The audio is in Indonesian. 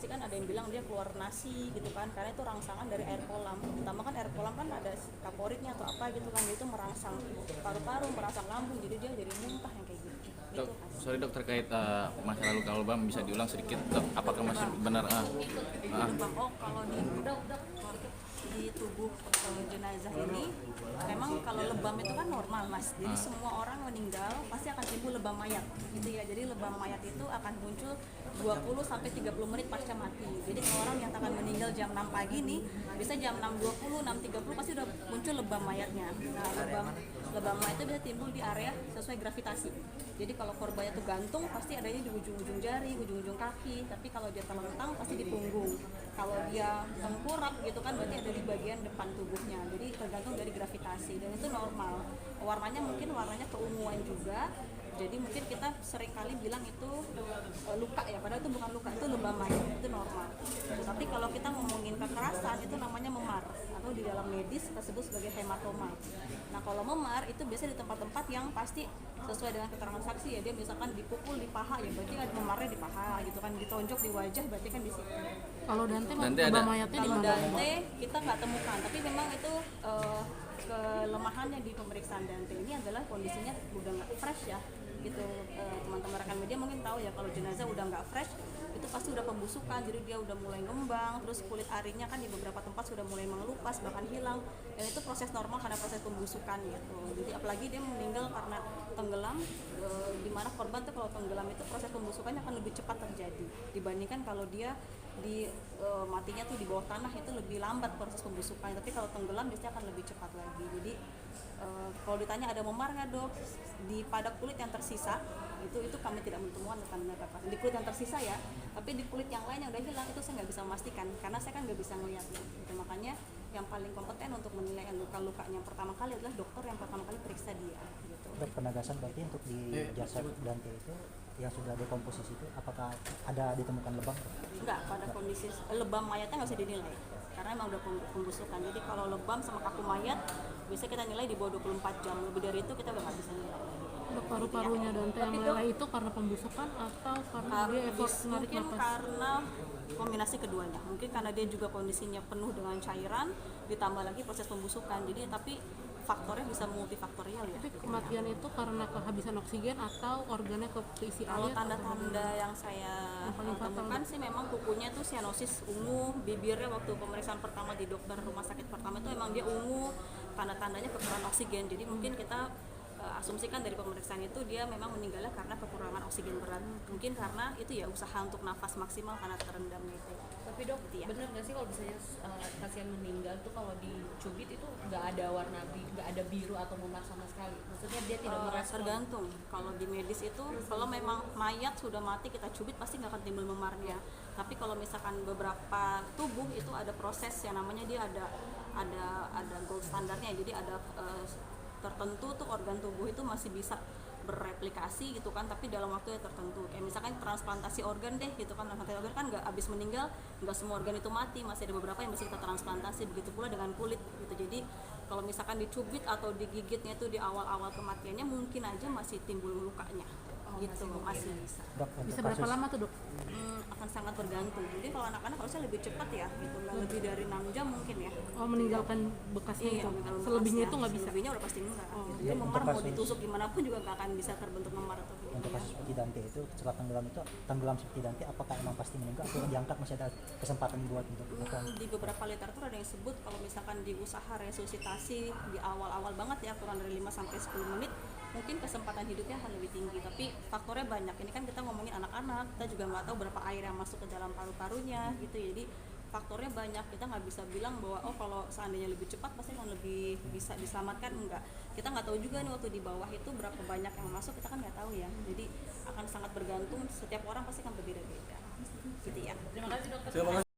spekulasi kan, ada yang bilang dia keluar nasi gitu kan, karena itu rangsangan dari air kolam. Pertama kan air kolam kan ada kaporitnya atau apa gitu kan, dia itu merangsang paru-paru, merangsang lambung, jadi dia jadi muntah yang kayak gitu. Dok, Gitu kan. sorry dok, terkait masalah luka lebam bisa diulang sedikit dok, apakah masih benar? Oh, kalau di tubuh jenazah ini memang kalau lebam itu kan normal mas, jadi semua orang meninggal pasti akan timbul lebam mayat gitu ya. Jadi lebam mayat itu akan muncul 20-30 menit pasca mati. Jadi kalau orang yang akan meninggal jam 6 pagi nih, bisa jam 6.20, 6.30 pasti udah muncul lebam mayatnya. Nah, lebam mayat itu bisa timbul di area sesuai gravitasi. Jadi kalau korbannya tuh gantung pasti adanya di ujung-ujung jari, ujung-ujung kaki. Tapi kalau dia telentang pasti di punggung. Kalau dia tengkurap gitu kan berarti ada di bagian depan tubuhnya. Jadi tergantung dari gravitasi dan itu normal. Warnanya mungkin warnanya keunguan juga. Jadi mungkin kita seringkali bilang itu luka ya, padahal itu bukan luka, itu lebam mayat, itu normal. Tapi kalau kita ngomongin kekerasan itu namanya memar, atau di dalam medis kita sebut sebagai hematoma. Nah kalau memar itu biasanya di tempat-tempat yang pasti sesuai dengan keterangan saksi ya, dia misalkan dipukul di paha ya berarti ada memarnya di paha gitu kan, ditonjok di wajah berarti kan di situ. Kalau Dante ada. mayatnya di Kalau mana? Dante kita nggak temukan, tapi memang itu kelemahannya di pemeriksaan Dante ini adalah kondisinya udah nggak fresh ya gitu. Teman-teman rekan media mungkin tahu ya, kalau jenazah udah nggak fresh itu pasti udah pembusukan, jadi dia udah mulai ngembang, terus kulit arinya kan di beberapa tempat sudah mulai mengelupas bahkan hilang, dan itu proses normal karena proses pembusukan gitu. Jadi apalagi dia meninggal karena tenggelam, di mana korban tuh kalau tenggelam itu proses pembusukannya akan lebih cepat terjadi dibandingkan kalau dia di matinya tuh di bawah tanah, itu lebih lambat proses pembusukan. Tapi kalau tenggelam biasanya akan lebih cepat lagi. Jadi kalau ditanya ada memar nggak dok di pada kulit yang tersisa, itu kami tidak menemukan tanda kekerasan di kulit yang tersisa ya, tapi di kulit yang lain yang udah hilang itu saya nggak bisa memastikan karena saya kan nggak bisa melihatnya gitu. Makanya yang paling kompeten untuk menilai luka-lukanya pertama kali adalah dokter yang pertama kali periksa dia gitu. Dok, penegasan berarti untuk di jasad Dante itu yang sudah dekomposisi itu apakah ada ditemukan lebam? Enggak, pada kondisi lebam mayatnya nggak bisa dinilai karena emang udah pembusukan. Jadi kalau lebam sama kaku mayat bisa kita nilai di bawah 24 jam, lebih dari itu kita udah nggak bisa nilai. Dok, paru-parunya Dante yang meleleh itu karena pembusukan atau karena dia effort narik mungkin nafas? karena kombinasi keduanya, mungkin karena dia juga kondisinya penuh dengan cairan ditambah lagi proses pembusukan. Jadi tapi faktornya bisa multifaktorial ya. Tapi kematian itu karena kehabisan oksigen atau organnya keisi Kalau air? tanda-tanda yang saya temukan sih memang kukunya tuh sianosis ungu, bibirnya waktu pemeriksaan pertama di dokter rumah sakit pertama itu emang dia ungu, tanda-tandanya kekurangan oksigen. Jadi mungkin kita asumsikan dari pemeriksaan itu dia memang meninggalnya karena kekurangan oksigen berat. Mungkin karena itu ya usaha untuk nafas maksimal karena terendam itu. Tapi dok, ya. bener nggak sih kalau misalnya pasien meninggal tuh kalau dicubit itu nggak ada warna nggak ada biru atau memar sama sekali? Maksudnya dia tidak merespon? Tergantung. Kalau di medis itu kalau memang mayat sudah mati kita cubit pasti nggak akan timbul memarnya. Tapi kalau misalkan beberapa tubuh itu ada proses yang namanya dia ada gold standarnya. Jadi ada tertentu tuh organ tubuh itu masih bisa bereplikasi gitu kan, tapi dalam waktu yang tertentu. Kayak misalkan transplantasi organ deh gitu kan, transplantasi organ kan nggak abis meninggal nggak semua organ itu mati, masih ada beberapa yang bisa kita transplantasi. Begitu pula dengan kulit gitu. Jadi kalau misalkan dicubit atau digigitnya itu di awal-awal kematiannya mungkin aja masih timbul lukanya gitu, masih bisa. Dok, Bisa untuk berapa kasus lama tuh dok? Akan sangat bergantung. Jadi kalau anak-anak harusnya lebih cepat ya gitu, nggak lebih dari 6 jam mungkin ya. Oh, meninggalkan bekasnya Iya, itu? meninggal Selebihnya bekasnya. itu nggak bisa? Selebihnya udah pasti enggak. Oh. Gitu. Ya, Jadi memar untuk mau kasus- ditusuk gimana pun juga nggak akan bisa terbentuk memar atau untuk gitu. kasus seperti Dante itu setelah tenggelam seperti Dante, apakah emang pasti meninggal atau diangkat masih ada kesempatan buat untuk Di beberapa literatur ada yang sebut kalau misalkan di usaha resusitasi di awal-awal banget ya, kurang dari 5-10 menit, mungkin kesempatan hidupnya akan lebih tinggi. Tapi faktornya banyak. Ini kan kita ngomongin anak-anak, kita juga nggak tahu berapa air yang masuk ke dalam paru-parunya gitu. Jadi faktornya banyak. Kita nggak bisa bilang bahwa oh kalau seandainya lebih cepat pasti akan lebih bisa diselamatkan, enggak. Kita nggak tahu juga nih waktu di bawah itu berapa banyak yang masuk, kita kan nggak tahu ya. Jadi akan sangat bergantung, setiap orang pasti akan berbeda-beda gitu ya. Terima kasih dokter. Terima kasih.